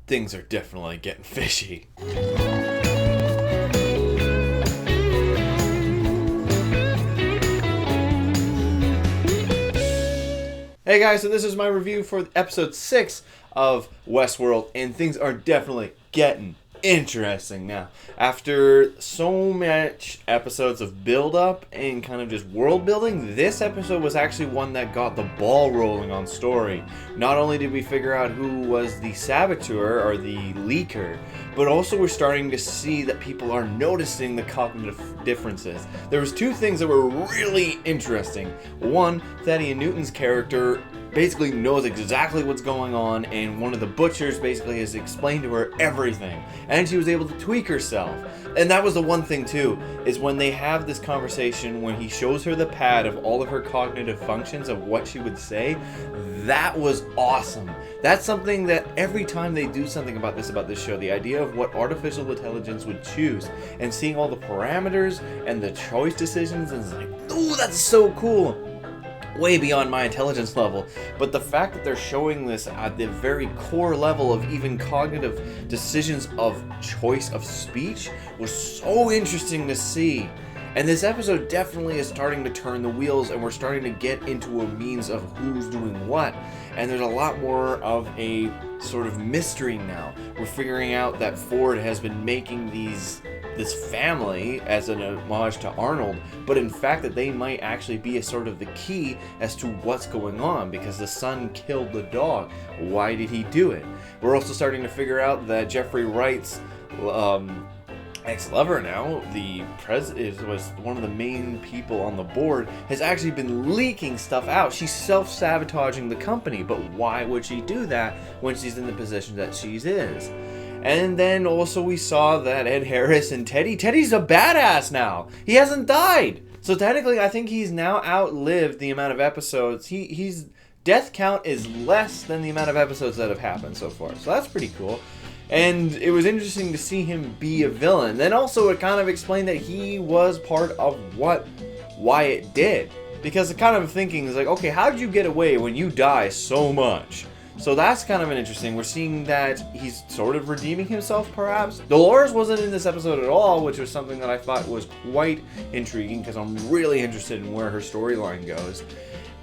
things are definitely getting fishy. Hey guys, so this is my review for episode 6 of Westworld, and things are definitely getting interesting now. After so much episodes of build-up and kind of just world building, this episode was actually one that got the ball rolling on story. Not only did we figure out who was the saboteur or the leaker, but also we're starting to see that people are noticing the cognitive differences. There was two things that were really interesting. One, Thaddeus Newton's character basically knows exactly what's going on, and one of the butchers basically has explained to her everything, and she was able to tweak herself. And that was the one thing too, is when they have this conversation, when he shows her the pad of all of her cognitive functions of what she would say, that was awesome. That's something that every time they do something about this show, the idea of what artificial intelligence would choose, and seeing all the parameters and the choice decisions, and it's like, ooh, that's so cool. Way beyond my intelligence level, but the fact that they're showing this at the very core level of even cognitive decisions of choice of speech was so interesting to see. And this episode definitely is starting to turn the wheels, and we're starting to get into a means of who's doing what, and there's a lot more of a sort of mystery now. We're figuring out that Ford has been making this family as an homage to Arnold, but in fact that they might actually be a sort of the key as to what's going on, because the son killed the dog. Why did he do it? We're also starting to figure out that Jeffrey Wright's ex-lover now, was one of the main people on the board, has actually been leaking stuff out. She's self-sabotaging the company, but why would she do that when she's in the position that she is? And then also we saw that Ed Harris and Teddy's a badass now. He hasn't died. So technically I think he's now outlived the amount of episodes. He's death count is less than the amount of episodes that have happened so far. So that's pretty cool. And it was interesting to see him be a villain. Then also it kind of explained that he was part of what Wyatt did. Because the kind of thinking is like, okay, how did you get away when you die so much? So that's kind of an interesting. We're seeing that he's sort of redeeming himself, perhaps. Dolores wasn't in this episode at all, which was something that I thought was quite intriguing, because I'm really interested in where her storyline goes.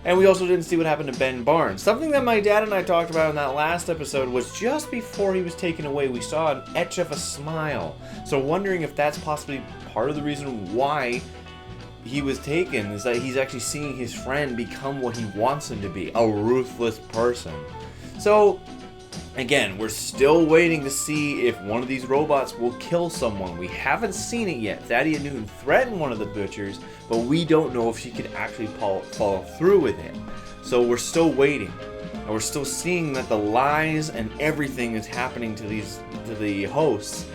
And we also didn't see what happened to Ben Barnes. Something that my dad and I talked about in that last episode was just before he was taken away, we saw an etch of a smile. So wondering if that's possibly part of the reason why he was taken, is that he's actually seeing his friend become what he wants him to be, a ruthless person. So, again, we're still waiting to see if one of these robots will kill someone. We haven't seen it yet. Thaddeus Newton threatened one of the butchers, but we don't know if she could actually follow through with it. So we're still waiting. And we're still seeing that the lies and everything is happening to the hosts.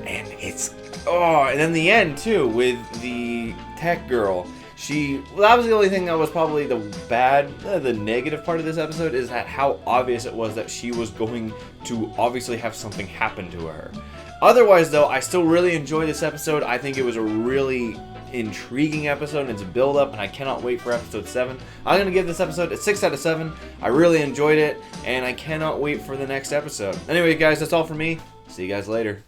And it's... oh, and then the end, too, with the tech girl. That was the only thing that was probably the negative part of this episode, is that how obvious it was that she was going to obviously have something happen to her. Otherwise, though, I still really enjoyed this episode. I think it was a really intriguing episode, and it's a build-up, and I cannot wait for episode 7. I'm going to give this episode a 6 out of 7. I really enjoyed it, and I cannot wait for the next episode. Anyway, guys, that's all for me. See you guys later.